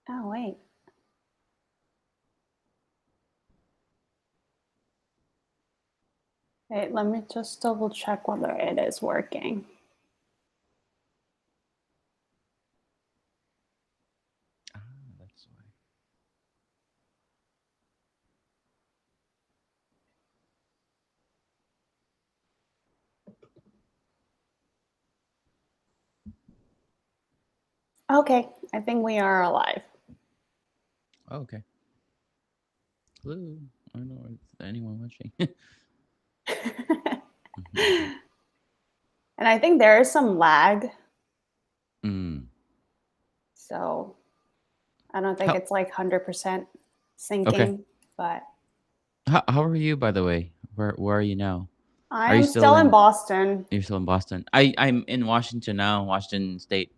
Oh, wait. Wait, let me just double check whether it is working. Ah, that's why. Okay, I think we are alive. Oh, okay. Hello. I don't know. Is anyone watching? Mhm. And I think there is some lag, Mm. so I don't think How? it's like 100% Okay. syncing, but How are you, by the way? Where are you now? I Are you am still still in in? Boston. You're still in Boston. I'm in Washington now, Washington State.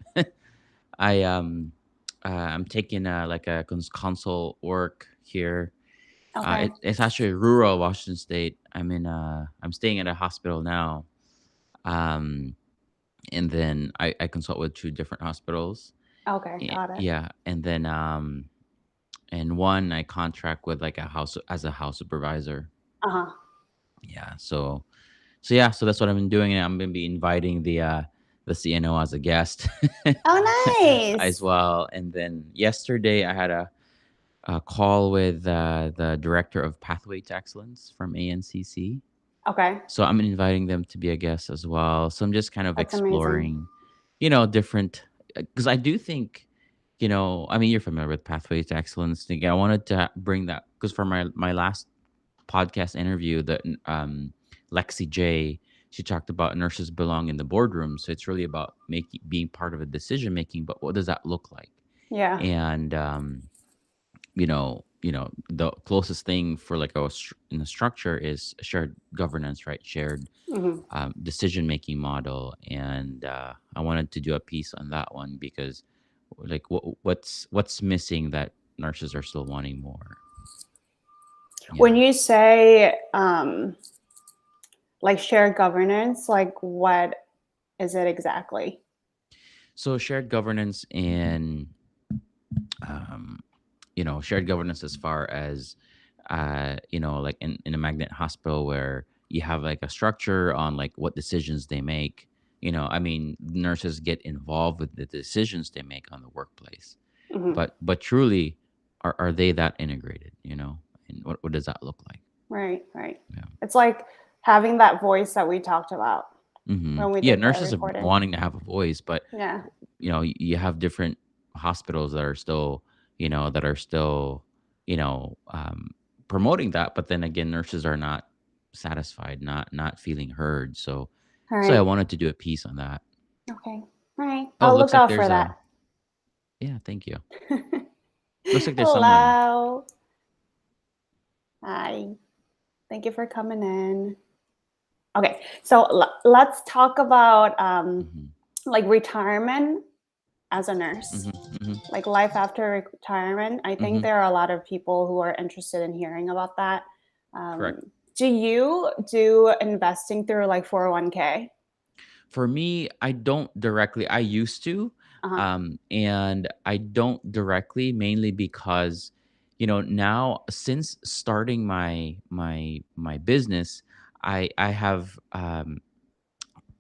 I I'm taking like a consult work here. Okay. It's actually rural Washington State. I'm staying at a hospital now. Um, and then I consult with two different hospitals. Okay, got it. Yeah, and then and one I contract with like a house as a house supervisor. Uh-huh. Yeah, so that's what I've been doing, and I'm gonna be inviting the CNO as a guest Oh, as nice. well. And then yesterday I had a call with the director of Pathway to Excellence from ANCC. Okay, So I'm inviting them to be a guest as well. So I'm just kind of that's amazing. exploring, different because I do think, I mean, you're familiar with Pathway to Excellence. Again, I wanted to bring that because for my last podcast interview, that Lexi J, she talked about nurses belong in the boardroom. So it's really about making being part of a decision making. But what does that look like? Yeah. And the closest thing for like in the structure is shared governance, right? Shared Hmm. decision making model, and I wanted to do a piece on that one because like what's missing that nurses are still wanting more. When Yeah. you say like shared governance, like what is it exactly? So shared governance and um, shared governance as far as like in a magnet hospital where you have like a structure on like what decisions they make. I mean, nurses get involved with the decisions they make on the workplace, Hmm. but truly, are they that integrated? And what does that look like? Right, right. Yeah. It's like having that voice that we talked about when we Yeah, did the nurses are recording. wanting to have a voice, but Yeah. you have different hospitals that are still, you know, um, promoting that, but then again, nurses are not satisfied, not feeling heard. All So I right. wanted to do a piece on that. Okay. All right. Oh, I'll looks look like out for there's that. a yeah. Thank you. Looks like there's someone. Hello. Hi. Thank you for coming in. Okay. So let's talk about Hmm. like retirement as a nurse, Hmm. Hmm. like life after retirement. I think Hmm. there are a lot of people who are interested in hearing about that. Um, Correct. do you do investing through like 401k? For me, I don't directly. I used to, Uh-huh. and I don't directly, mainly because, now since starting my business, I have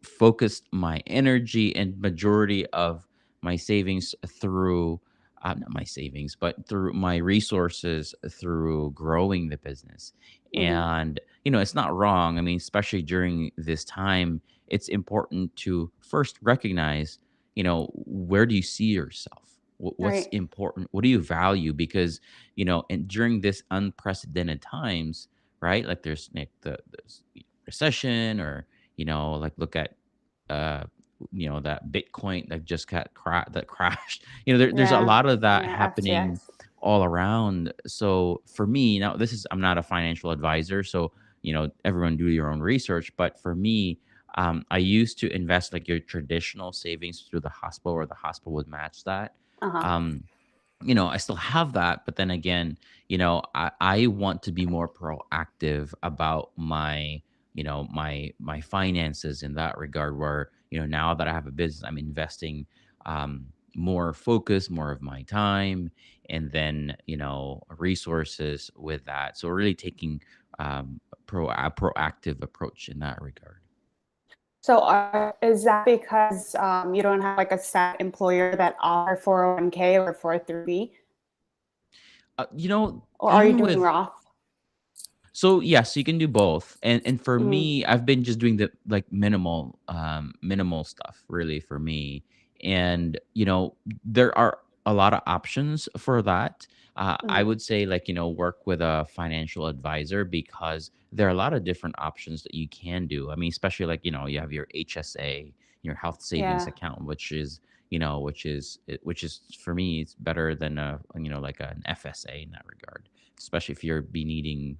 focused my energy and majority of my savings through not my savings but through my resources through growing the business. Hmm. And it's not wrong. I mean, especially during this time, it's important to first recognize, where do you see yourself, what's Right. important, what do you value, because and during this unprecedented times, right, like there's like there's recession, or like look at uh that Bitcoin that just that crashed. There's a Yeah. lot of that Yeah. happening FTX. all around. So for me now, I'm not a financial advisor, so everyone do your own research. But for me, I used to invest like your traditional savings through the hospital, or the hospital would match that. Uh-huh. um I still have that, but then again, I want to be more proactive about my finances in that regard, where now that I have a business, I'm investing more focus, more of my time, and then resources with that. So really taking a proactive approach in that regard. So is that because you don't have like a set employer that offer 401k or 403b, or are you Even doing with Roth? So yes, you can do both. And for Mm, me, I've been just doing the like minimal stuff really for me. And there are a lot of options for that. I mm, would say like, work with a financial advisor because there are a lot of different options that you can do. I mean, especially like, you have your HSA, your health savings yeah. account, which is for me, it's better than like an FSA in that regard, especially if you're be needing,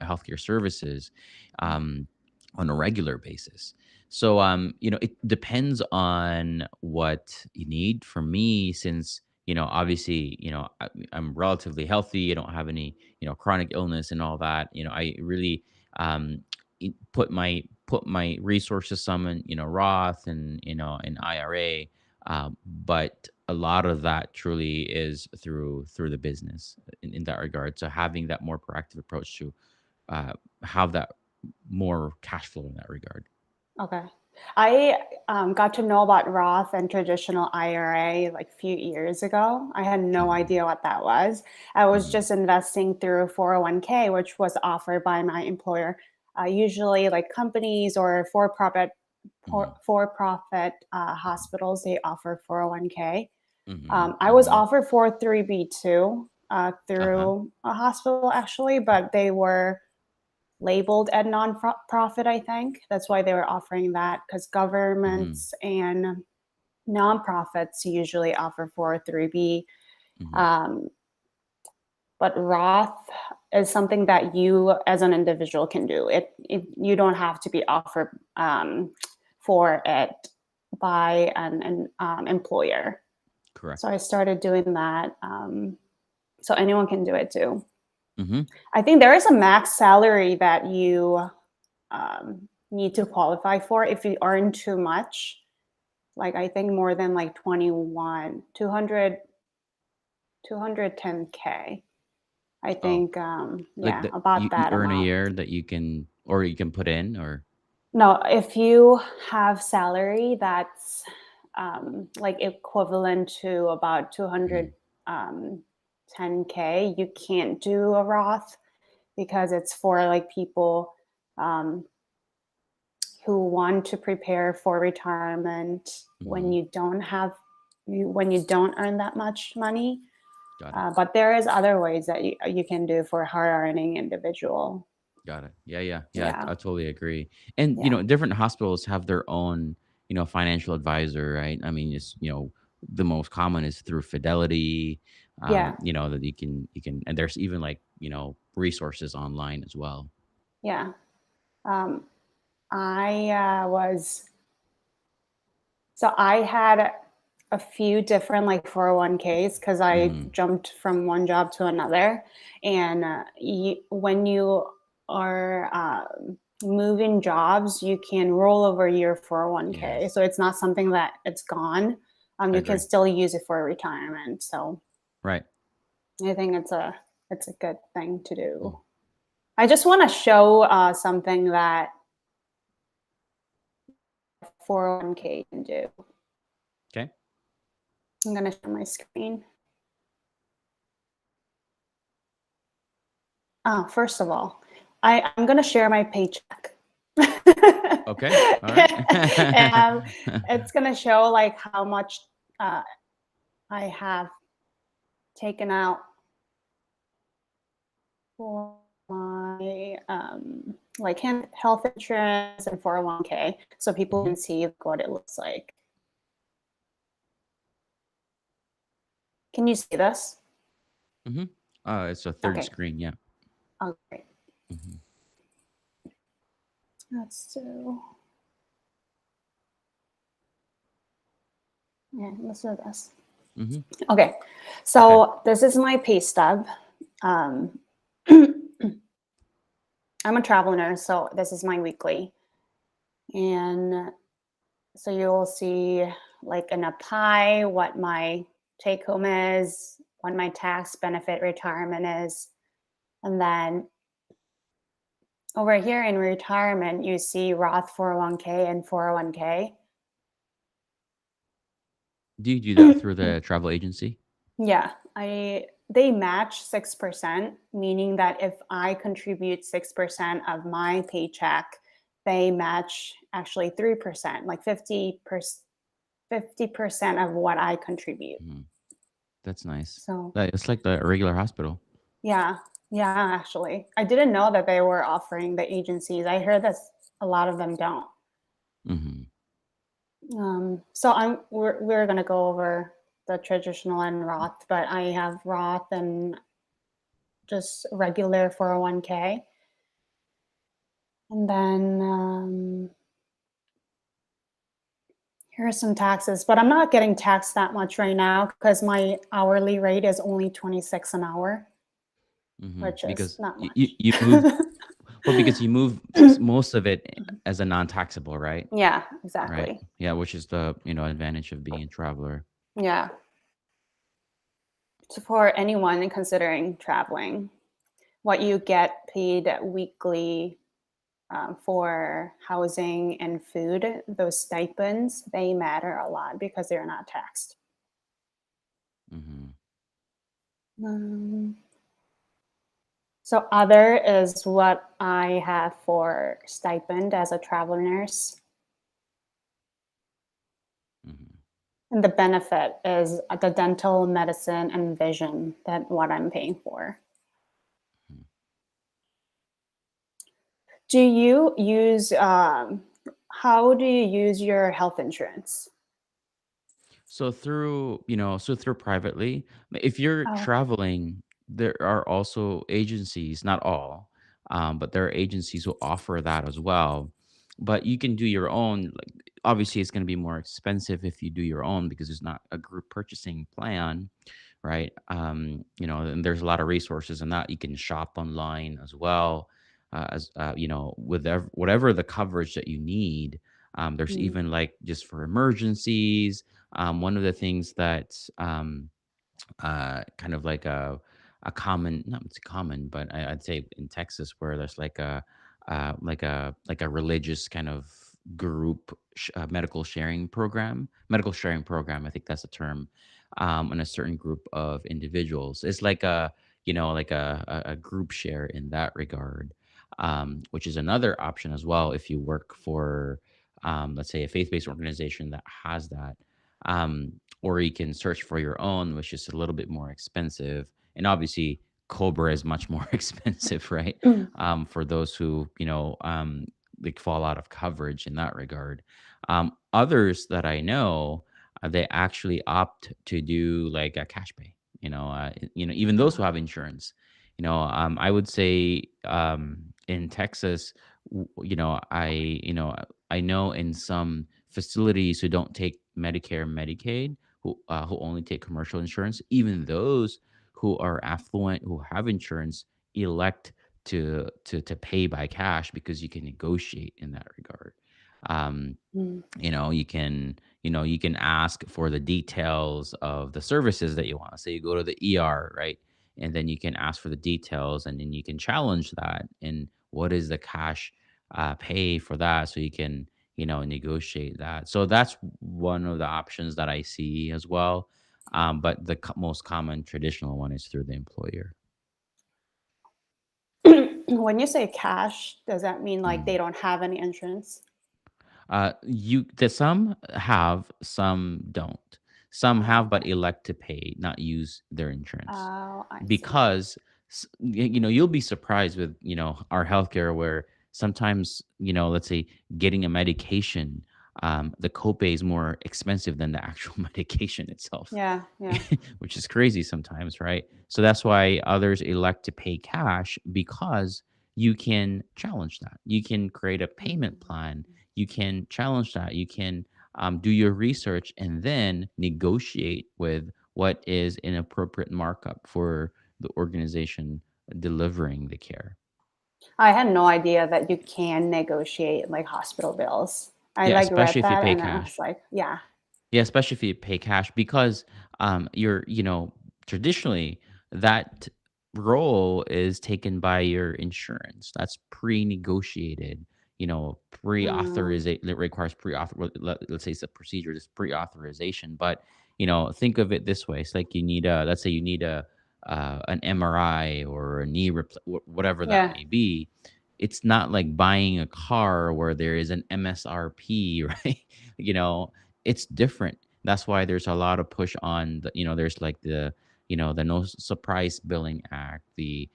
healthcare services um, on a regular basis. So, it depends on what you need. For me, since obviously, I'm relatively healthy. I don't have any, chronic illness and all that. I really um, put my resources some in, Roth and in IRA, but a lot of that truly is through the business in that regard. So having that more proactive approach to uh, have that more cash flow in that regard. Okay. I got to know about Roth and traditional IRA like a few years ago. I had no Hmm. idea what that was. I was Hmm. just investing through 401k, which was offered by my employer. Usually, like companies or Hmm. for-profit hospitals, they offer 401k. Hmm. I was Hmm. offered 403b too Uh-huh. through a hospital actually, but they were labeled at non-profit. I think that's why they were offering that, because Hmm. governments and nonprofits usually offer 403b. Hmm. Um, but Roth is something that you as an individual can do. It you don't have to be offered for it by an employer. So Correct. I started doing that. So anyone can do it too. Hmm. I think there is a max salary that you need to qualify for if you earn too much. Like I think more than like 21, 210k. I Oh, think like yeah, that about you that earn a amount. year that you can, or you can put in, or. No, if you have salary that's like equivalent to about Mhm. 210k, you can't do a Roth because it's for like people um, who want to prepare for retirement when Mhm. you don't earn that much money. Got it. But there is other ways that you can do for high earning individual. Got it. Yeah, yeah, yeah. Yeah, I totally agree. And yeah, different hospitals have their own, financial advisor, right? I mean, it's the most common is through Fidelity. yeah, That and there's even like resources online as well. yeah. Um, I was so I had a few different like 401ks because I Hmm. jumped from one job to another. And when you are moving jobs, you can roll over your 401k. Yes, So it's not something that it's gone. I You can agree. still use it for retirement. So Right. I think it's a good thing to Mm. do. I just want to show something that 401k can do. Okay. I'm going to share my screen. First of all, I'm gonna share my paycheck. Okay. All right. And it's gonna show like how much uh, I have taken out for my like health insurance and 401k, so people Hmm. can see what it looks like. Can you see this? Hmm. It's a third Okay. screen. Yeah. Okay. Hmm. Let's do. Yeah, let's do this. Hmm. Okay. Okay. So this is my pay stub. Um, I'm a travel nurse, so this is my weekly. And so you'll see like in a pie what my take home is, what my tax benefit retirement is. And then over here in retirement, you see Roth 401k and 401k. Do you do that through the travel agency? Yeah, I they match 6%, meaning that if I contribute 6% of my paycheck, they match actually 3%, like 50% of what I contribute. Mhm. That's nice. So Like, it's like the regular hospital. yeah, yeah, actually. I didn't know that they were offering the agencies. I heard that a lot of them don't. Hmm. So we're gonna go over the traditional and Roth, but I have Roth and just regular 401k. And then here are some taxes, but I'm not getting taxed that much right now because my hourly rate is only 26 an hour, which is Because not you much. you move, well, because you move most of it as a non-taxable, right? Yeah, Right. exactly. Yeah, which is the, advantage of being a traveler. Yeah. So for anyone considering traveling, what you get paid weekly for housing and food, those stipends, they matter a lot because they're not taxed. Hmm. Um, so other is what I have for stipend as a travel nurse. Hmm. And the benefit is the dental, medicine, and vision that what I'm paying for. Do you use how do you use your health insurance? So through privately, if you're Oh, okay. traveling, there are also agencies, not all, but there are agencies who offer that as well. But you can do your own. Like, obviously, it's going to be more expensive if you do your own because it's not a group purchasing plan, right? And there's a lot of resources in that. You can shop online as well, as with whatever the coverage that you need. There's Mm, even like just for emergencies. One of the things that kind of like a common, not it's common, but I'd say in Texas where there's like a religious kind of group medical sharing program. I think that's the term. And a certain group of individuals. It's like like a group share in that regard, which is another option as well if you work for, let's say, a faith-based organization that has that. Or you can search for your own, which is a little bit more expensive. And obviously, Cobra is much more expensive, right? mm, For those who, like fall out of coverage in that regard. Others that I know, they actually opt to do like a cash pay. Even those who uh, have insurance. I would say in Texas, I know in some facilities who don't take Medicare, Medicaid, who only take commercial insurance, even those who are affluent, who have insurance, elect to pay by cash because you can negotiate in that regard. Um, mm. you can ask for the details of the services that you want. Say you go to the ER, right? And then you can ask for the details, and then you can challenge that. And what is the cash pay for that? So you can negotiate that. So that's one of the options that I see as well. But the most common traditional one is through the employer. When you say cash, does that mean like they Mm. don't have any insurance? Some have, some don't. Some Oh, have, but okay. elect to pay, not use their insurance, Oh, I see. because you'll be surprised with our healthcare where sometimes let's say getting a medication, the copay is more expensive than the actual medication itself, Yeah, yeah. which is crazy sometimes, right? So that's why others elect to pay cash, because you can challenge that. You can create a payment Mm. plan. You can challenge that. You can do your research and then negotiate with what is an appropriate markup for the organization delivering the care. I had no idea that you can negotiate like hospital bills. I Yeah, like read especially if you that pay and I was cash. like, yeah. Yeah, especially if you pay cash because you're, traditionally that role is taken by your insurance. That's pre-negotiated, Mm, pre-authorization. It requires pre-author. Let's say it's a procedure, it's pre-authorization. But think of it this way: it's like you need a, let's say you need a an MRI or a knee whatever that yeah. may be. It's not like buying a car where there is an MSRP, right? you know, it's different. That's why there's a lot of push on the, there's like the no surprise billing act, the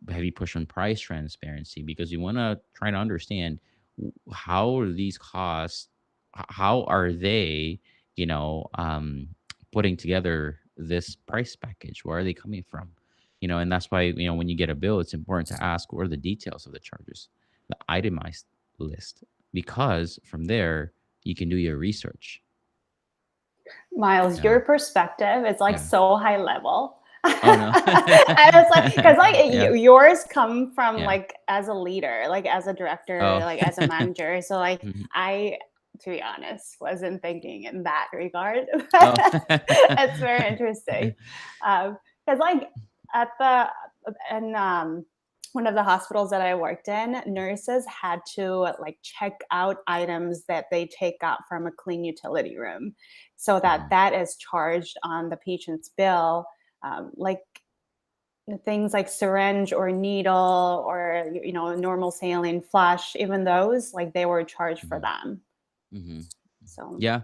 heavy push on price transparency, because you want to try to understand how are these costs, how are they, putting together this price package? Where are they coming from? And that's why, when you get a bill, it's important to ask what are the details of the charges, the itemized list, because from there you can do your research. Miles, Yeah. your perspective is like Yeah. so high level. Oh no. I was like, because like Yeah. yours come from Yeah. like as a leader, like as a director, Oh. like as a manager. So like Mhm. I, to be honest, wasn't thinking in that regard. Oh. It's very interesting, because like at the and one of the hospitals that I worked in, nurses had to like check out items that they take out from a clean utility room, so that Mhm. that is charged on the patient's bill, like things like syringe or needle or normal saline flush, even those like they were charged for Mhm. them. Mhm. So Yeah.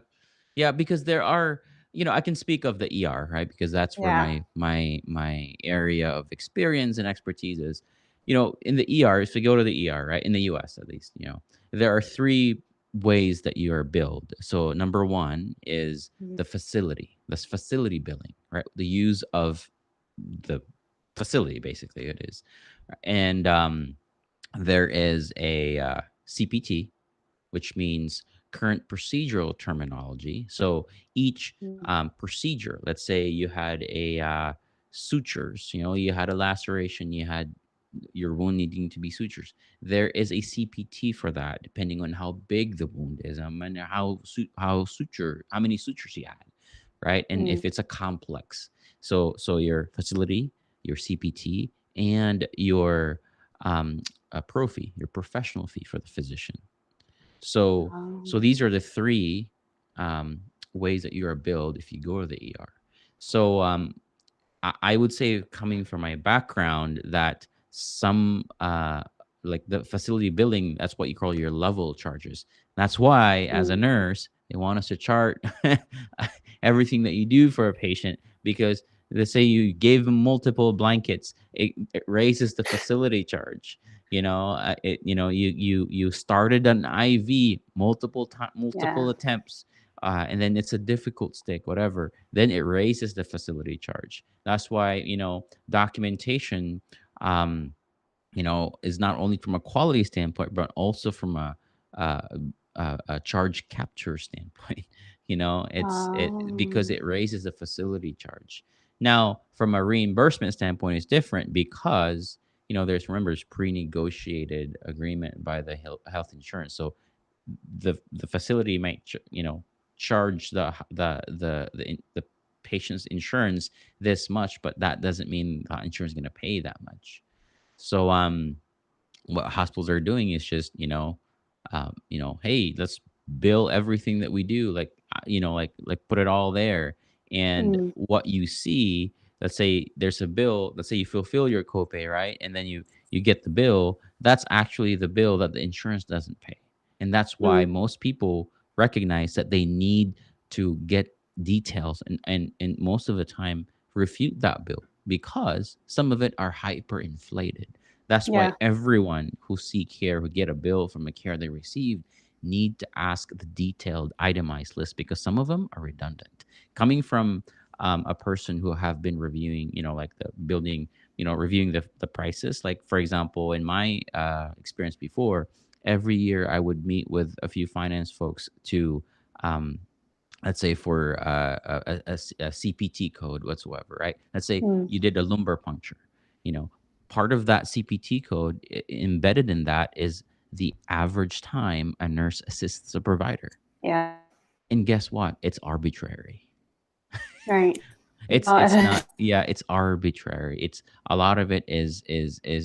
Yeah, because there are, I can speak of the ER, right? Because that's where yeah. my area of experience and expertise is. In the ER, if we go to the ER, right? In the US at least, there are three ways that you are billed. So number one is Mm, the facility. That's facility billing, right? The use of the facility, basically it is. And there is a CPT, which means current procedural terminology. So each mm, procedure, let's say you had a sutures, you had a laceration, you had your wound needing to be sutures. There is a CPT for that, depending on how big the wound is, and how many sutures you had, right? And mm. if it's a complex, so your facility, your CPT, and your a pro fee, your professional fee for the physician. So Um, these are the three um, ways that you are billed if you go to the ER. So I would say, coming from my background, that some like the facility billing, that's what you call your level charges. That's why, as a mm, nurse, they want us to chart everything that you do for a patient, because let's say you gave them multiple blankets, it raises the facility charge. You started an IV multiple yeah. attempts, and then it's a difficult stick, whatever, then it raises the facility charge. That's why, documentation, um, is not only from a quality standpoint, but also from a, a charge capture standpoint. It because Um, it raises the facility charge. Now, from a reimbursement standpoint, it's different because there's pre-negotiated agreement by the health insurance. So the facility might charge the patient's insurance this much, but that doesn't mean the insurance is going to pay that much. So what hospitals are doing is just hey, let's bill everything that we do, like like put it all there. And mm, what you see, let's say there's a bill, let's say you fulfill your copay, right? And then you get the bill, that's actually the bill that the insurance doesn't pay. And that's why mm, most people recognize that they need to get details, and most of the time refute that bill, because some of it are hyperinflated. That's why yeah. everyone who seek care, who get a bill from a care they received, need to ask the detailed itemized list, because some of them are redundant. Coming from a person who have been reviewing, like the building, reviewing the prices. Like, for example, in my experience before, every year I would meet with a few finance folks to um, let's say for a CPT code whatsoever, right? Let's say Mm, you did a lumbar puncture. You know, part of that CPT code embedded in that is the average time a nurse assists a provider. yeah. And guess what? It's arbitrary. Right. It's not, yeah, it's arbitrary. It's a lot of it is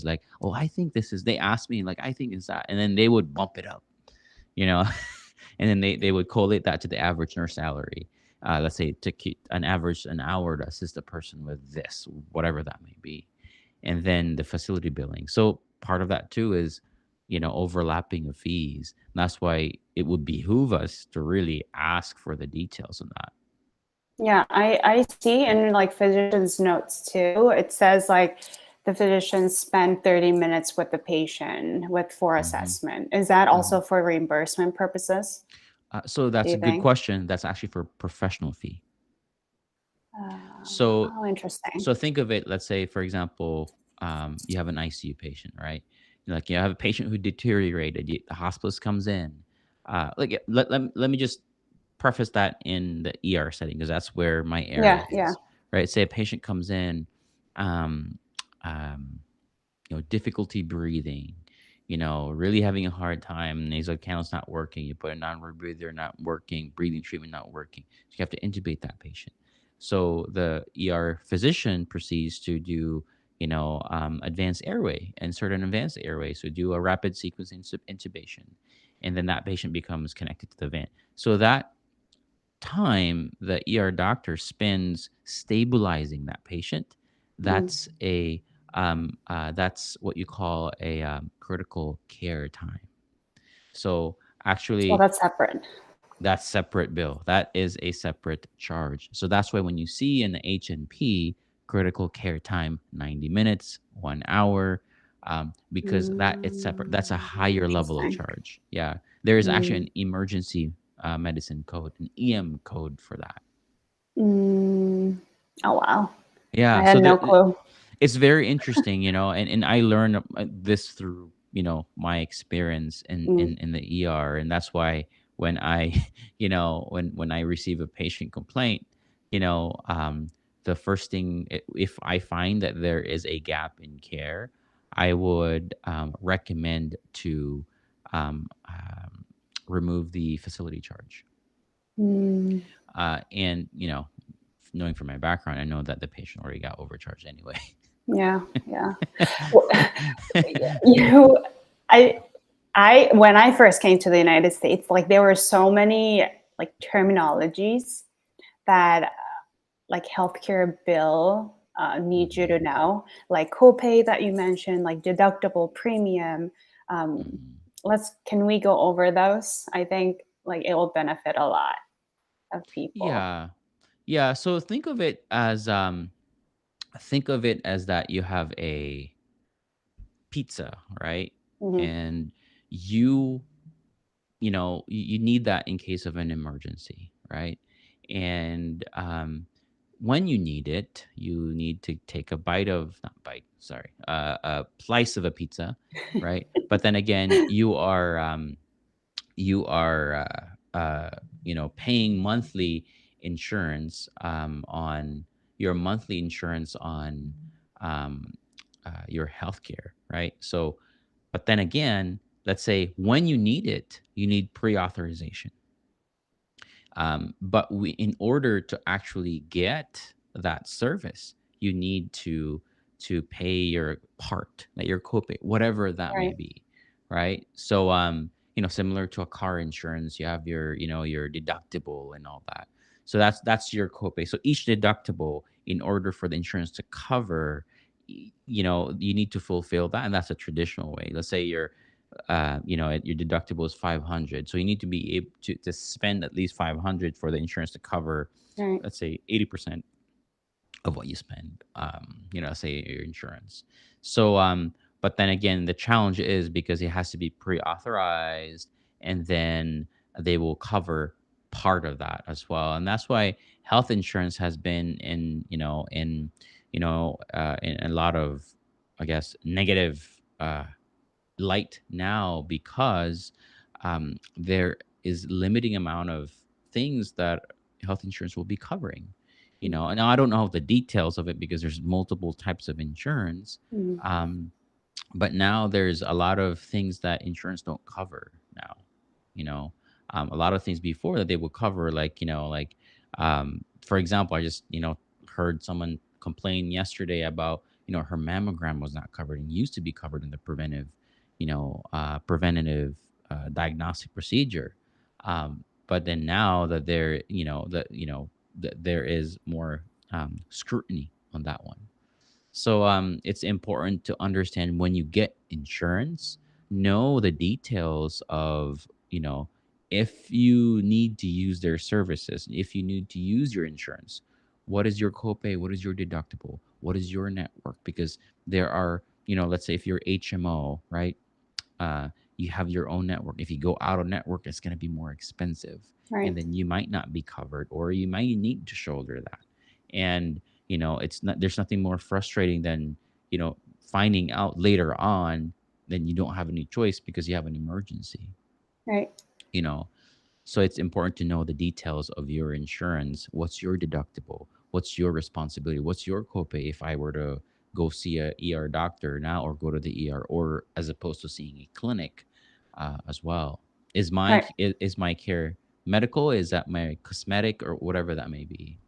like, oh, I think this is, they ask me like, I think is that, and then they would bump it up, you know. And then they would collate that to the average nurse salary. Let's say to keep an average an hour to assist a person with this, whatever that may be, and then the facility billing. So part of that too is, overlapping of fees. That's why it would behoove us to really ask for the details on that. Yeah, I see in like physician's notes too. It says like the physician spent 30 minutes with the patient with for Hmm. assessment. Is that Hmm. also for reimbursement purposes, So do that's you a good think? question. That's actually for professional fee. So Oh, interesting. so think of it. Let's say, for example, you have an ICU patient, right? Like you have a patient who deteriorated. The hospitalist comes in. Let me just preface that in the ER setting because that's where my area Yeah, yeah. is, right? Say a patient comes in, um, um, difficulty breathing, really having a hard time, nasal cannul's not working, you put a non-rebreather not working, breathing treatment not working. So you have to intubate that patient. So the ER physician proceeds to do, advanced airway, insert an advanced airway. So do a rapid sequence intubation. And then that patient becomes connected to the vent. So that time the ER doctor spends stabilizing that patient, Mm. that's what you call a critical care time. So Well, actually, that's separate. that's separate bill. That is a separate charge. So that's why when you see in the HNP critical care time 90 minutes, 1 hour, because that it's separate. That's a higher level of Interesting. charge. Yeah, there is actually Mm. an emergency medicine code, an EM code for that. Mm. Oh, wow. I Yeah, had so no clue. it's very interesting, and I learned this through my experience in, Mm. in the ER, and that's why when I when I receive a patient complaint, the first thing, if I find that there is a gap in care, I would recommend to remove the facility charge. Mm. And knowing from my background, I know that the patient already got overcharged anyway. Yeah, yeah. Well, you, I, when I first came to the United States, like there were so many like terminologies that like healthcare bill needs you to Mhm, know, like copay that you mentioned, like deductible, premium. Um, mhm. can we go over those? I think like it will benefit a lot of people. Yeah. Yeah, so think of it as that you have a pizza, right? Hmm. And you you need that in case of an emergency, right? And when you need it, you need to take a bite of, not bite, sorry, a slice of a pizza, right? But then again, you are paying monthly insurance on your monthly insurance on um, your healthcare, right? So but then again, let's say when you need it, you need pre-authorization. But in order to actually get that service, you need to pay your part, like your copay, whatever that may Right. be, right? So, similar to a car insurance, you have your, your deductible and all that. So that's your copay. So each deductible, in order for the insurance to cover, you need to fulfill that, and that's a traditional way. Let's say your deductible is 500, so you need to be able to spend at least 500 for the insurance to cover, Right. let's say 80% of what you spend, say your insurance. So but then again, the challenge is because it has to be pre-authorized, and then they will cover part of that as well. And that's why health insurance has been in a lot of, I guess, negative light now, because there is limiting amount of things that health insurance will be covering. And I don't know the details of it because there's multiple types of insurance. Mm. um, but now there's a lot of things that insurance don't cover now, you know a lot of things before that they would cover, like, for example, I just, heard someone complain yesterday about, her mammogram was not covered and used to be covered in the preventative diagnostic procedure. But then now that that there is more scrutiny on that one. So it's important to understand when you get insurance, know the details of, if you need to use their services, if you need to use your insurance, what is your copay? What is your deductible? What is your network? Because there are, let's say if you're HMO, right? uh, you have your own network. If you go out of network, it's going to be more expensive, and Right. then you might not be covered, or you might need to shoulder that. And it's not. There's nothing more frustrating than finding out later on, then you don't have any choice because you have an emergency. Right. You know, so it's important to know the details of your insurance. What's your deductible? What's your responsibility? What's your copay if I were to go see a ER doctor now, or go to the ER, or as opposed to seeing a clinic as well? Right. Is my care medical? Is that my cosmetic, or whatever that may be?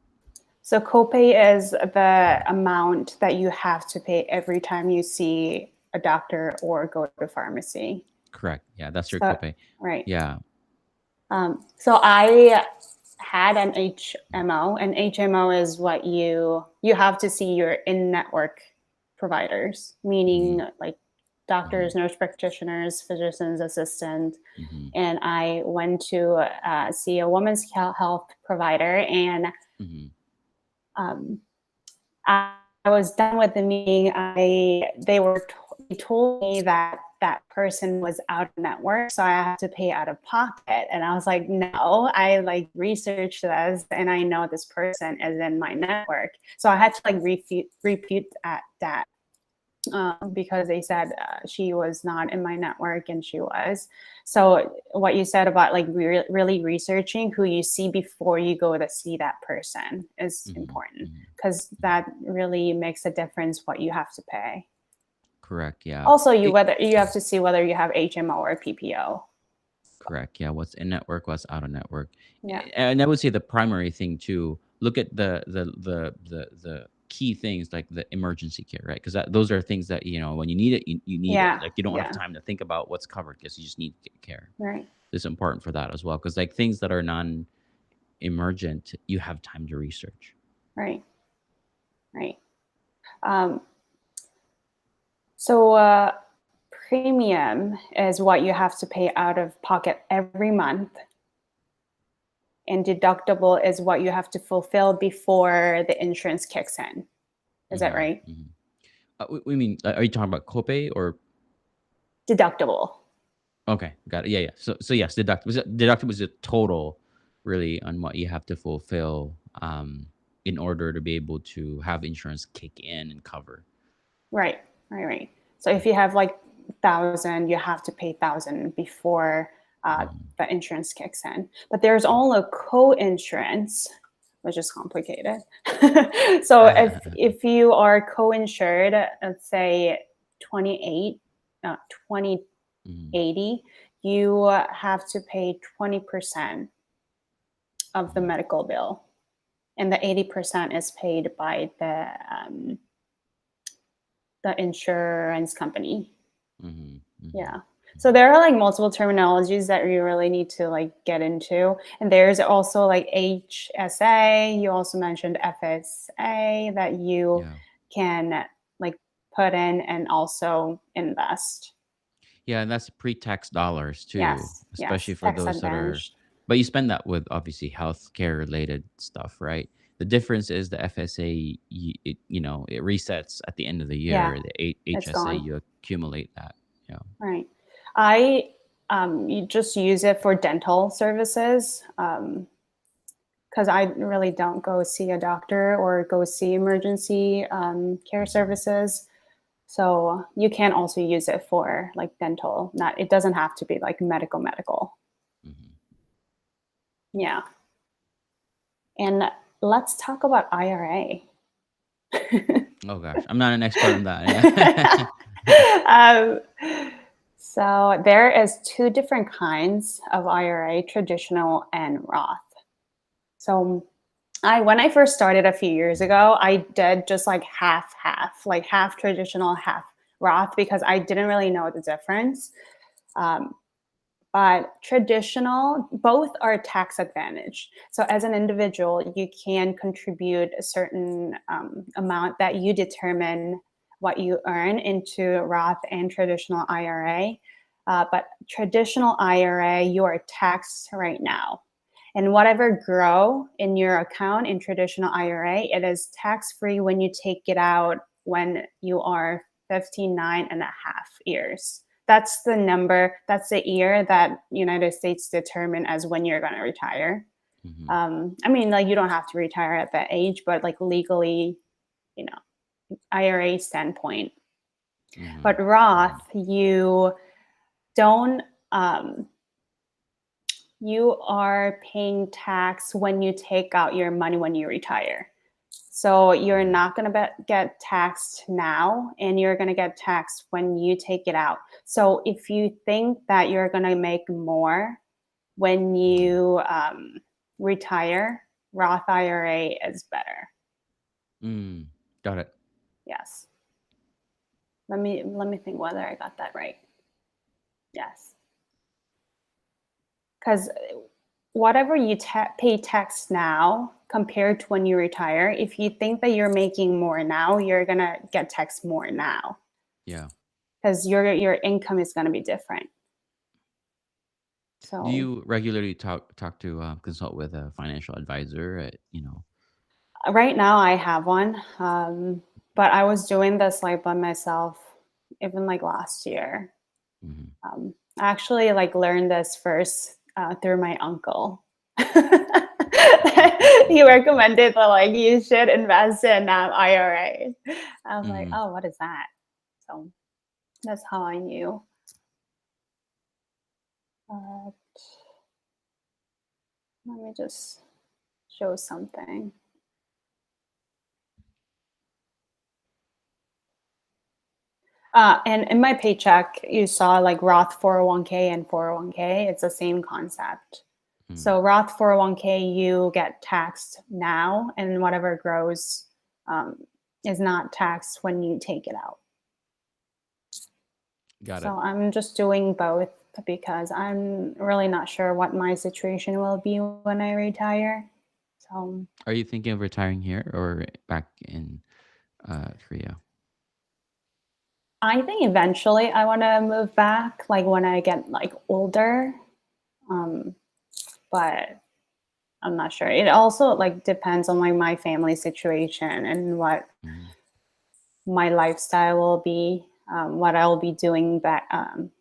So copay is the amount that you have to pay every time you see a doctor or go to pharmacy. Correct. Yeah, that's your So copay. right. Yeah. So I had an HMO, and HMO is what you have to see your in-network providers, Mm-hmm. meaning like Mm-hmm. doctors, nurse practitioners, physician's assistant. Mm-hmm. And I went to see a women's health provider, and Mm-hmm. um, I was done with the meeting. They told me that that person was out of network, so I had to pay out of pocket. And I was like, no, I like researched this, and I know this person is in my network, so I had to like repeat that because they said she was not in my network and she was. So what you said about like really researching who you see before you go to see that person is Mm-hmm. important, Mm-hmm. because Mm-hmm. that really makes a difference what you have to pay. Correct. Yeah. Also, whether you have to see whether you have HMO or PPO. Correct. Yeah. What's in network, what's out of network. Yeah. And I would say the primary thing too, look at the key things like the emergency care, right? Because those are things that, when you need it, you need it. Yeah. Like, you don't have Yeah. time to think about what's covered because you just need to get care. Right. It's important for that as well. Because like things that are non-emergent, you have time to research. Right. Right. Um, so premium is what you have to pay out of pocket every month, and deductible is what you have to fulfill before the insurance kicks in. Is that Mm-hmm. right? Mm-hmm. We mean, are you talking about copay or? Deductible. Okay, got it. Yeah, yeah. So yes, deductible is a total, really, on what you have to fulfill in order to be able to have insurance kick in and cover. Right. Right. Right. So if you have like 1,000, you have to pay 1,000 before Mm-hmm. the insurance kicks in. But there's also co-insurance, which is complicated. So if you are co-insured, let's say 28, 2080, you have to pay 20% of the Mm-hmm. medical bill, and the 80% is paid by the insurance company. Mm-hmm. Mm-hmm. Yeah. So there are like multiple terminologies that you really need to like get into. And there's also like HSA. You also mentioned FSA that you Yeah. can like put in and also invest. Yeah, and that's pre-tax dollars too, Yes. especially Yes. for Tax those that are. advantage. But you spend that with obviously healthcare related stuff, right? The difference is the FSA, it resets at the end of the Yeah. year. The It's HSA, gone. you accumulate that. Yeah. Right. I you just use it for dental services. Because I really don't go see a doctor or go see emergency care Mm-hmm. services. So you can also use it for like dental. Not, it doesn't have to be like medical. Mm-hmm. Yeah. And let's talk about IRA. Oh gosh, I'm not an expert on that. Yeah. um, So there is two different kinds of IRA, traditional and Roth. So I when I first started a few years ago, I did just like half half, like half traditional, half Roth because I didn't really know the difference. Um, but traditional, both are tax advantage. So as an individual, you can contribute a certain amount that you determine what you earn into Roth and traditional IRA. But traditional IRA, you are taxed right now. And whatever grow in your account in traditional IRA, it is tax free when you take it out when you are 59 and a half years. That's the number, that's the year that United States determine as when you're going to retire. Mm-hmm. I mean, like you don't have to retire at that age, but like legally, you know, IRA standpoint. Mm-hmm. But Roth, you don't um, you are paying tax when you take out your money when you retire. So you're Mm-hmm. not going to get taxed now, and you're going to get taxed when you take it out. So if you think that you're going to make more when Mm-hmm. you retire, Roth IRA is better. Mm. Got it. Yes. Let me think whether I got that right. Yes. Because whatever you pay tax now compared to when you retire, if you think that you're making more now, you're gonna get taxed more now Yeah. because your income is gonna be different. Do So you regularly talk to consult with a financial advisor? right now I have one, but I was doing this like by myself, even like last year. Mhm. I actually like learned this first through my uncle. He recommended that like you should invest in IRA. I was like, Mhm. oh, what is that? So that's how I knew. Uh, Let me just show something. And in my paycheck, you saw like Roth 401k and 401k. It's the same concept. Mm. So Roth 401k, you get taxed now, and whatever grows um, is not taxed when you take it out. Got it. So I'm just doing both because I'm really not sure what my situation will be when I retire. So Are you thinking of retiring here or back in Korea? I think eventually I want to move back, like when I get like older. Um, but I'm not sure. It also like depends on like my family situation and what Mhm. my lifestyle will be, what I'll be doing back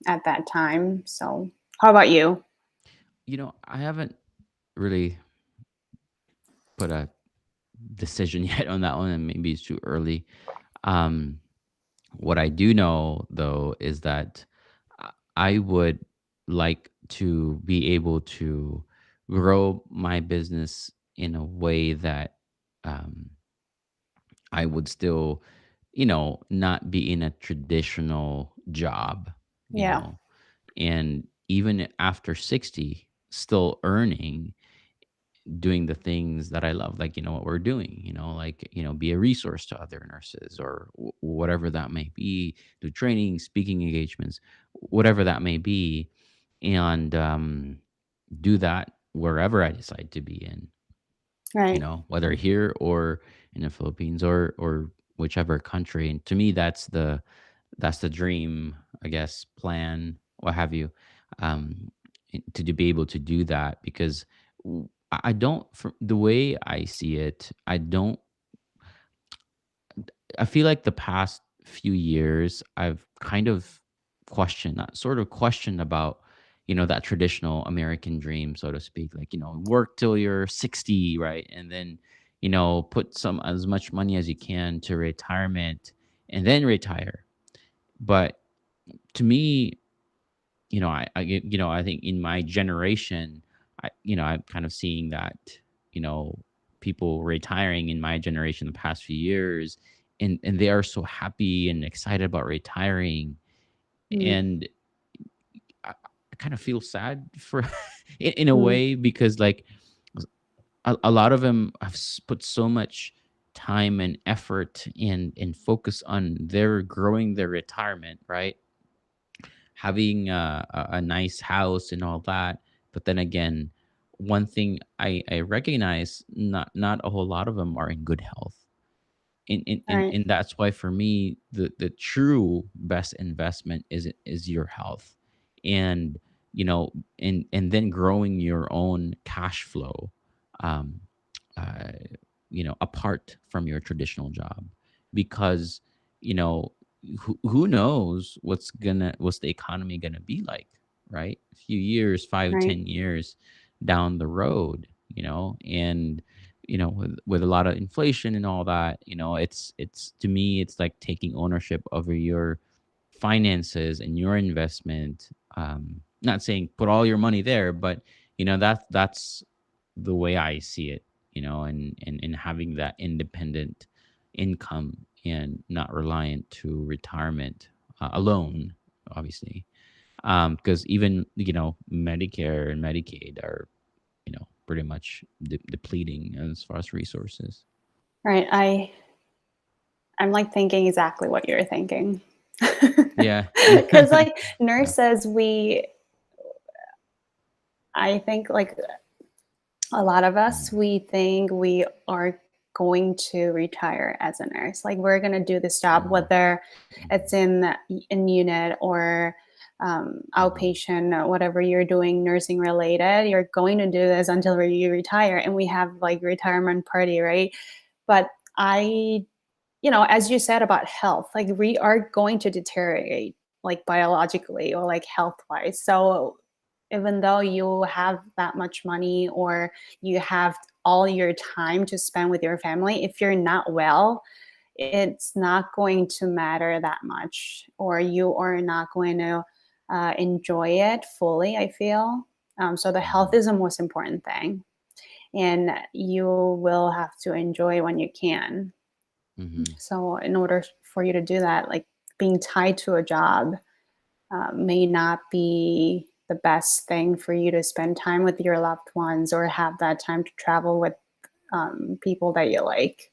at that time. So, how about you? I haven't really put a decision yet on that one, and maybe it's too early. Um, what I do know though is that I would like to be able to grow my business in a way that um, I would still, not be in a traditional job, Yeah, and even after 60, still earning, doing the things that I love, like, what we're doing, like, be a resource to other nurses or whatever that may be, do training, speaking engagements, whatever that may be, and do that wherever I decide to be in, right. whether here or in the Philippines or whichever country. And to me, that's the dream, I guess, plan, what have you, um, to be able to do that because I don't, from the way I see it, I feel like the past few years I've kind of questioned, not sort of questioned about, that traditional American dream, so to speak, like, work till you're 60, right? And then, put some as much money as you can to retirement and then retire. But to me, I think in my generation, I'm kind of seeing that, you know, people retiring in my generation the past few years, and they are so happy and excited about retiring. Mm. And kind of feel sad for in a Mm, way, because like a lot of them have put so much time and effort and focus on their growing their retirement, right? Having a nice house and all that. But then again, one thing I recognize, not a whole lot of them are in good health. right, And that's why for me the true best investment is your health. And and then growing your own cash flow, um uh apart from your traditional job, because you know who knows what's the economy gonna be like, right? A few years, five, right, 10 years down the road, and with a lot of inflation and all that, it's to me it's like taking ownership over your finances and your investment. Not saying put all your money there, but that's the way I see it, and having that independent income and not reliant to retirement alone, obviously. Because even Medicare and Medicaid are pretty much depleting as far as resources. right. I'm like thinking exactly what you're thinking. Yeah. Because like Yeah. nurses, I think like a lot of us, Mhm. we think we are going to retire as a nurse. Like we're going to do this job, Mhm. whether it's Mhm. in unit or Mhm. outpatient, or whatever you're doing, nursing related. You're going to do this until you retire, and we have like retirement party, right? But I, as you said about health, like we are going to deteriorate, like biologically or like health wise. So even though you have that much money or you have all your time to spend with your family, if you're not well, it's not going to matter that much, or you are not going to enjoy it fully, I feel. So the health Mhm. is the most important thing, and you will have to enjoy when you can. Mhm. So, in order for you to do that, like being tied to a job may not be the best thing for you to spend time with your loved ones or have that time to travel with people that you like.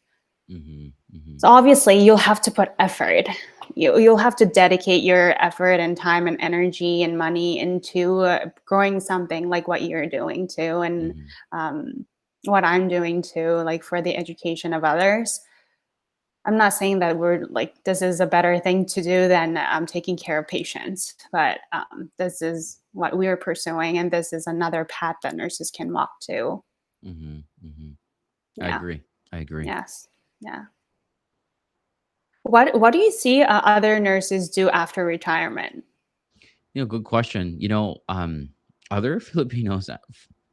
Mhm. Mhm. So, obviously, you'll have to put effort. You'll have to dedicate your effort and time and energy and money into growing something like what you're doing too, and Mhm. um, what I'm doing too, like for the education of others. I'm not saying that we're like this is a better thing to do than taking care of patients, but this is what we're pursuing, and this is another path that nurses can walk to. Mhm. Mhm. I Yeah. agree. I agree. Yes. Yeah. What do you see other nurses do after retirement? Good question. Other Filipinos,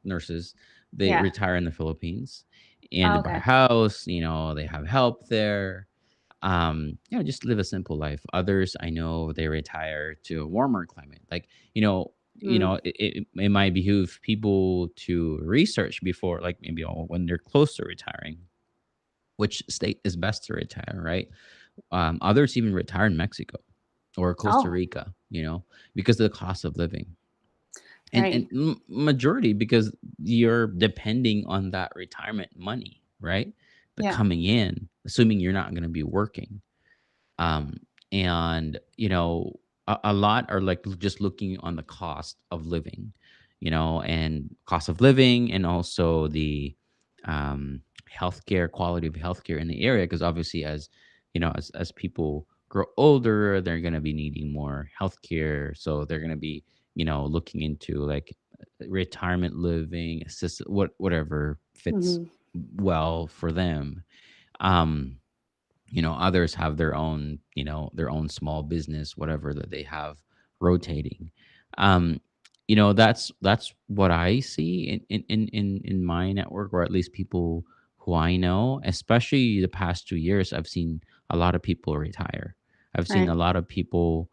nurses, they Yeah. retire in the Philippines and Oh, they buy a okay. house. They have help there. Just live a simple life. Others, I know, they retire to a warmer climate. Like, Mm. it might behoove people to research before, like maybe when they're close to retiring, which state is best to retire, right? Others even retire in Mexico or Costa Oh, Rica, because of the cost of living. And right. majority because you're depending on that retirement money, right? The Yeah. coming in, assuming you're not going to be working. um and a lot are like just looking on the cost of living, and cost of living, and also the healthcare, quality of healthcare in the area, because obviously as people grow older, they're going to be needing more healthcare, so they're going to be looking into like retirement living assisted, whatever fits Hmm. well for them. um Others have their own small business, whatever that they have rotating. um that's what I see in my network, or at least people who I know. Especially the past 2 years, I've seen a lot of people retire. I've seen Right. a lot of people,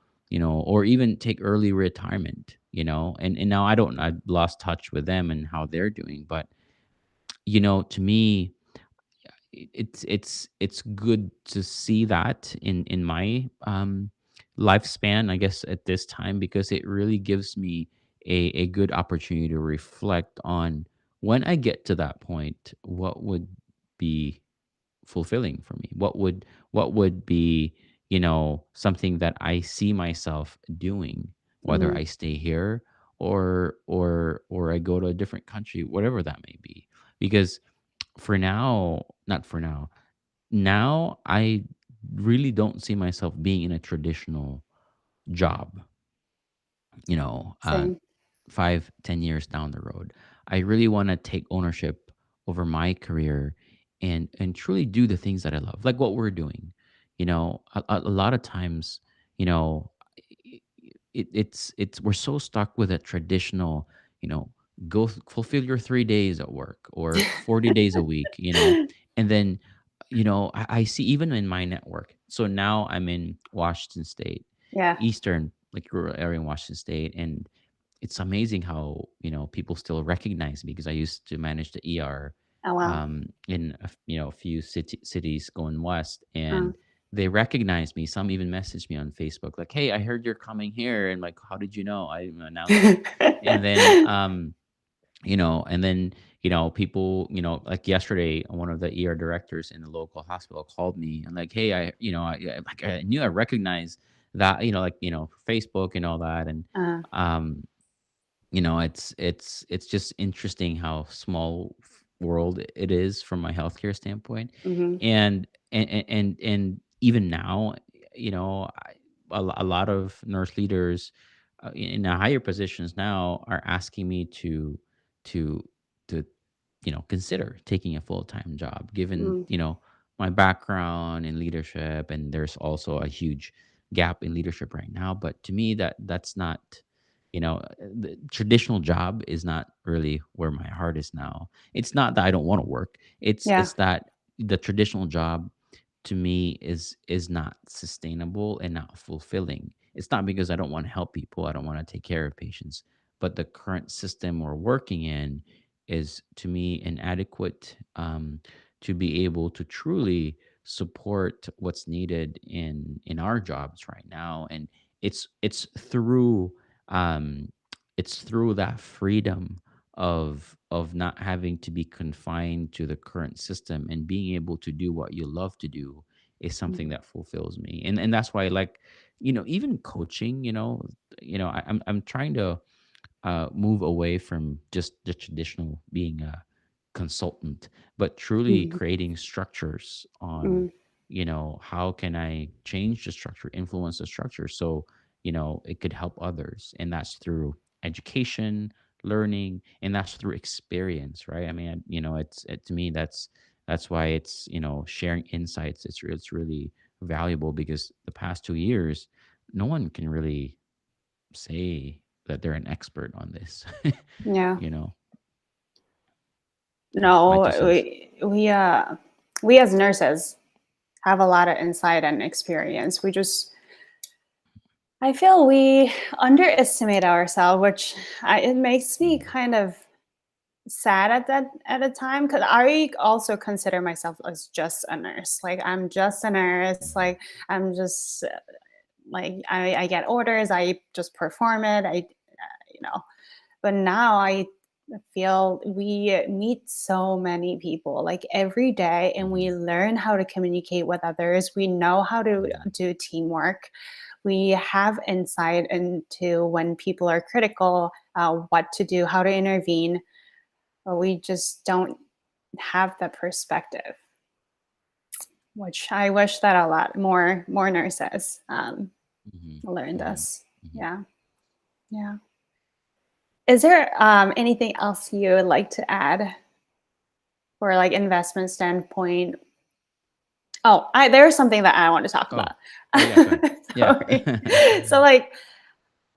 or even take early retirement, and now I lost touch with them and how they're doing. But to me, it's good to see that in my lifespan, I guess, at this time, because it really gives me a good opportunity to reflect on when I get to that point, what would be fulfilling for me? What would be, something that I see myself doing, whether Mhm. I stay here or I go to a different country, whatever that may be. Because for now, not for now, now I really don't see myself being in a traditional job, you know, uh, Same. 5, 10 years down the road. I really want to take ownership over my career and truly do the things that I love, like what we're doing. A lot of times, you know, it's we're so stuck with a traditional, you know, fulfill your 3 days at work or 40 days a week, and then, I see even in my network. So now I'm in Washington State, Yeah. Eastern, like rural area in Washington State, and it's amazing how people still recognize me because I used to manage the ER Oh, wow. in a few cities going west, Uh. and they recognize me. Some even message me on Facebook like, "Hey, I heard you're coming here," and like, "How did you know?" I announced it, and then people, like yesterday, one of the ER directors in the local hospital called me and like, "Hey, like I knew I recognized that, Facebook and all that," and Uh. um it's just interesting how small world it is from my healthcare standpoint, Mhm. and even now, a lot of nurse leaders in the higher positions now are asking me to to consider taking a full-time job given Mm. my background in leadership, and there's also a huge gap in leadership right now. But to me, that's not, the traditional job is not really where my heart is now. It's not that I don't want to work. it's Yeah. it's that the traditional job to me is not sustainable and not fulfilling. It's not because I don't want to help people, I don't want to take care of patients, but the current system we're working in is to me inadequate, to be able to truly support what's needed in our jobs right now. And it's through um it's through that freedom of not having to be confined to the current system and being able to do what you love to do is Mm. something that fulfills me. And that's why, like, even coaching, I'm trying to move away from just the traditional being a consultant, but truly Mhm. creating structures on, Mm. how can I change the structure, influence the structure so, it could help others. And that's through education, learning, and that's through experience, right? I mean, to me, that's why it's, sharing insights. It's really valuable because the past 2 years, no one can really say that they're an expert on this. Yeah. you know, my No, two cents. we as nurses have a lot of insight and experience. I feel we underestimate ourselves, which it makes me Mhm. kind of sad at a time because I also consider myself as just a nurse. Like I'm just a nurse. Mhm. Like I'm just like I get orders. I just perform it. You know. But now I feel we meet so many people like every day, and we Mhm. learn how to communicate with others. We know how to Mhm. do teamwork. We have insight into when people are critical, what to do, how to intervene, but we just don't have the perspective, which I wish that a lot more nurses Mhm. learned Mhm. this. Mhm. Yeah, yeah. Is there anything else you would like to add for like investment standpoint? Oh, there's something that I want to talk Oh. about. Oh, yeah, go ahead. Yeah. Sorry. So like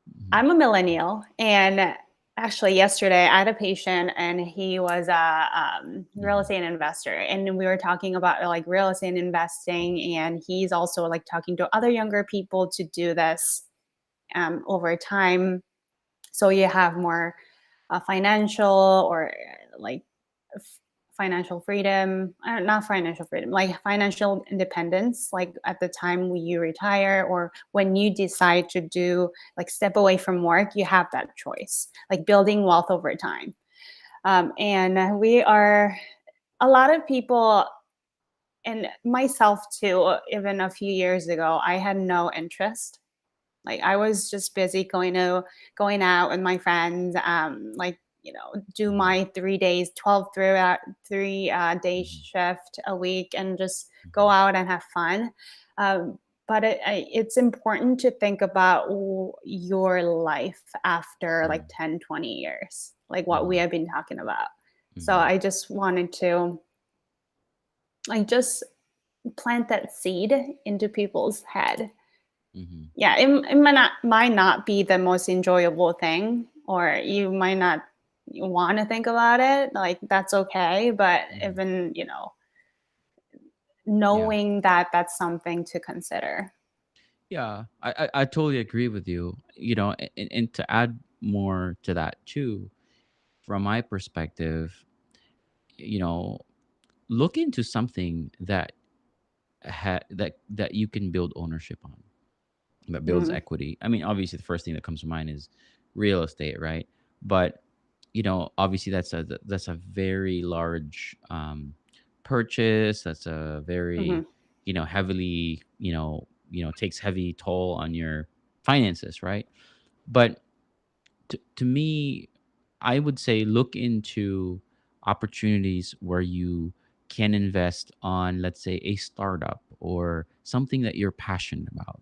Mhm. I'm a millennial, and actually yesterday I had a patient, and he was a real Mhm. estate investor, and we were talking about like real estate investing, and he's also like talking to other younger people to do this over time, so you have more financial or like financial freedom, not financial freedom, like financial independence, like at the time when you retire or when you decide to do like step away from work, you have that choice, like building wealth over time. And we are, a lot of people, and myself too, even a few years ago, I had no interest. Like I was just busy going out with my friends, like do Mhm. my 3 days, 12 throughout 3 day Mhm. shift a week, and just go Mhm. out and have fun. But it's important to think about your life after like Mhm. 10, 20 years, like what we Mhm. have been talking about. So Mhm. I just wanted to like just plant that seed into people's head. Mhm. Yeah, it might not be the most enjoyable thing, or you might not want to think about it. Like that's okay, but Mhm. even Yeah. knowing that that's something to consider. Yeah, I totally agree with you. And to add more to that too, from my perspective, you know, look into something that you can build ownership on, that builds Mm, equity. I mean, obviously, the first thing that comes to mind is real estate, right? But obviously, that's a very large purchase. That's a very hmm heavily takes heavy toll on your finances, right? But to me, I would say look into opportunities where you can invest on, let's say, a startup or something that you're passionate about.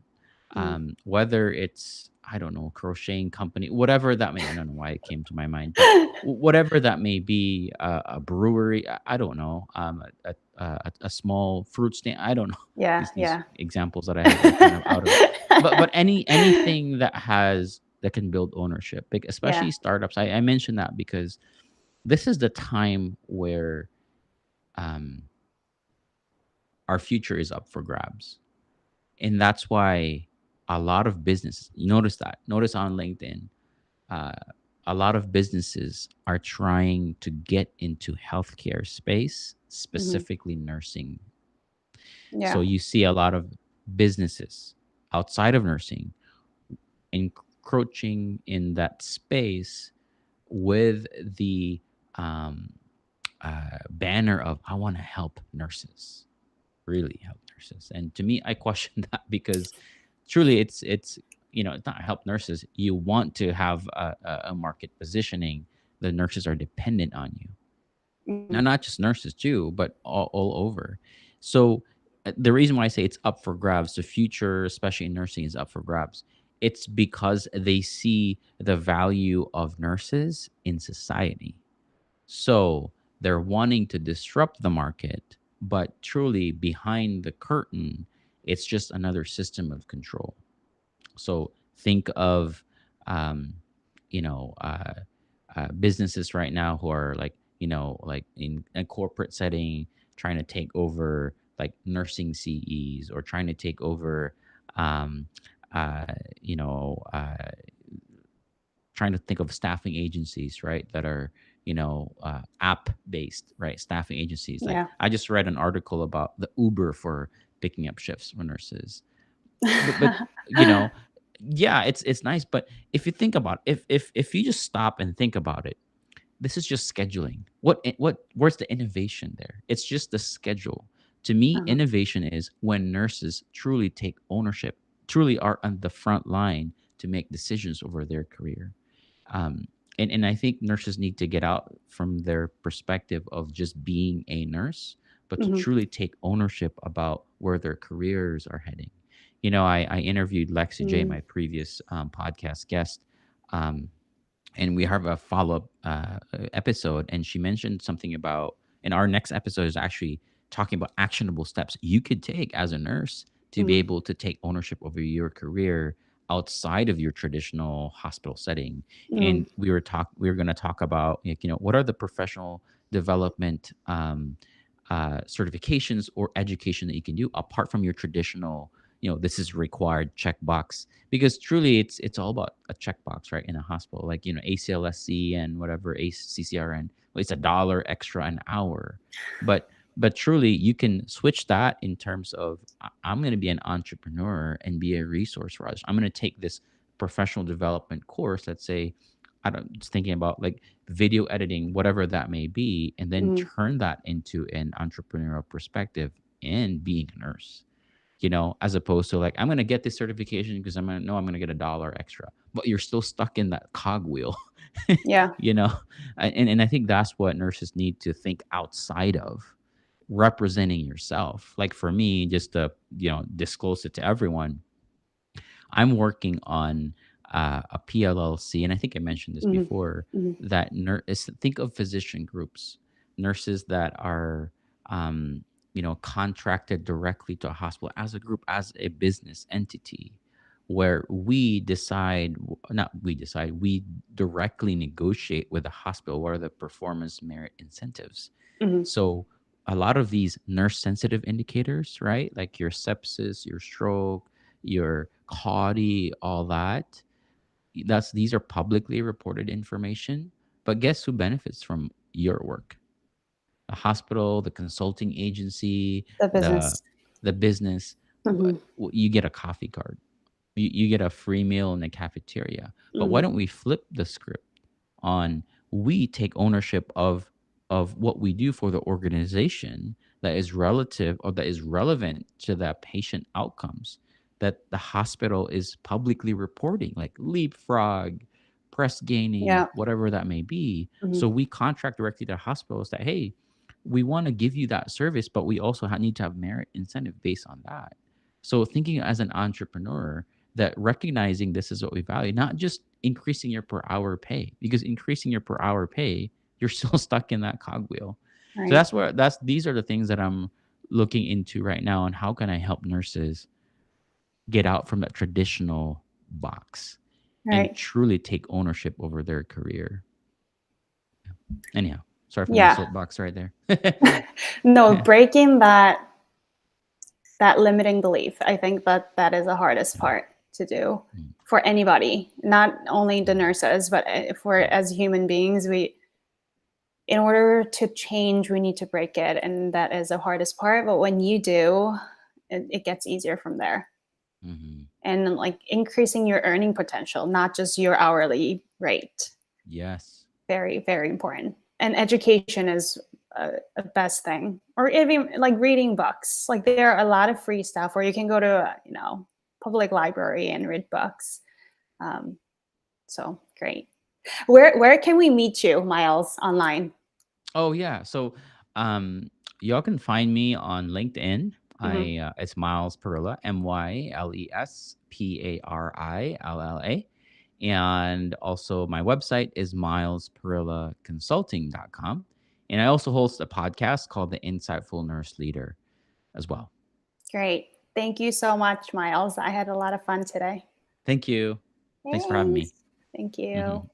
mm, Whether it's, I don't know, crocheting company, whatever that may, I don't know why it came to my mind, but whatever that may be, a brewery, I don't know, a small fruit stand, I don't know. yeah, These yeah. examples that I have are kind of out of, but anything that can build ownership, Yeah. especially startups. I mentioned that because this is the time where um, our future is up for grabs, and that's why a lot of businesses, you notice on LinkedIn, uh, a lot of businesses are trying to get into healthcare space, hmm specifically nursing. So Yeah. you see a lot of businesses outside of nursing encroaching in that space with the um, banner of "I want to help nurses, really help nurses." And to me, I question that because truly, it's not help nurses. You want to have a market positioning. The nurses are dependent on you. Now, hmm not just nurses too, but all over. So the reason why I say it's up for grabs, the future, especially in nursing, is up for grabs. It's because they see the value of nurses in society. So they're wanting to disrupt the market, but truly behind the curtain, it's just another system of control. So think of, um, you know, uh, businesses right now who are like, like in a corporate setting, trying to take over like nursing CEs, or trying to take over, um, uh, you know, uh, trying to think of staffing agencies, right? That are, app based, right? Staffing agencies. Like Yeah. I just read an article about the Uber for picking up shifts for nurses. But you know, yeah, it's nice. But if you think about it, if you just stop and think about it, this is just scheduling. Where's the innovation there? It's just the schedule. To me, Uh-huh. innovation is when nurses truly take ownership, truly are on the front line to make decisions over their career. um, and I think nurses need to get out from their perspective of just being a nurse, but to hmm truly take ownership about where their careers are heading. I interviewed Lexi J, mm my previous podcast guest, um, and we have a follow-up episode, and she mentioned something about, and our next episode is actually talking about actionable steps you could take as a nurse to be hmm able to take ownership over your career outside of your traditional hospital setting. mm And we were going to talk about, like, what are the professional development certifications or education that you can do apart from your traditional, this is required checkbox, because truly it's all about a checkbox, right? In a hospital, like ACLSC and whatever ACCRN, well, it's $1 extra an hour. But truly you can switch that in terms of, I'm going to be an entrepreneur and be a resource for others. I'm going to take this professional development course, let's say, I don't just thinking about like video editing, whatever that may be, and then Mhm. turn that into an entrepreneurial perspective and being a nurse, as opposed to like, I'm going to get this certification because I'm going to know I'm going to get $1 extra, but you're still stuck in that cogwheel, Yeah. you know? And I think that's what nurses need to think outside of representing yourself. Like for me, just to, disclose it to everyone, I'm working on a PLLC, and I think I mentioned this Mhm. before. Mhm. That think of physician groups, nurses that are, contracted directly to a hospital as a group, as a business entity, where we directly negotiate with the hospital what are the performance merit incentives. Mhm. So a lot of these nurse sensitive indicators, right? Like your sepsis, your stroke, your CAUTI, all that. These are publicly reported information. But guess who benefits from your work? The hospital, the consulting agency, The the business. the business. Mhm. You get a coffee card. You get a free meal in the cafeteria. But why Mhm. don't we flip the script on, we take ownership of what we do for the organization that is relative, or that is relevant to that patient outcomes, that the hospital is publicly reporting, like leapfrog, press gaining, Yeah. whatever that may be. Mhm. So we contract directly to hospitals that, hey, we want to give you that service, but we also need to have merit incentive based on that. So thinking as an entrepreneur, that recognizing this is what we value, not just increasing your per hour pay, because increasing your per hour pay, you're still stuck in that cogwheel. So Right. these are the things that I'm looking into right now, and how can I help nurses get out from that traditional box and Right. truly take ownership over their career. Anyhow, sorry for my Yeah. soapbox right there. No, breaking that limiting belief. I think that that is the hardest Yeah. part to do Mm, for anybody, not only the mm, nurses, but if we're mm, as human beings, we in order to change, we need to break it, and that is the hardest part. But when you do, it gets easier from there. mhm. And like increasing your earning potential, not just your hourly rate. Yes. Very, very important. And education is a best thing. Or even like reading books. Like there are a lot of free stuff where you can go to, public library and read books. Um, so great. Where can we meet you, Myles, online? Oh yeah. So um y'all can find me on LinkedIn. Hmm. It's Miles Perilla, MylesParilla. And also my website is milesparillaconsulting.com. And I also host a podcast called The Insightful Nurse Leader as well. Great. Thank you so much, Myles. I had a lot of fun today. Thank you. Thanks for having me. Thanks. Thank Hmm. you.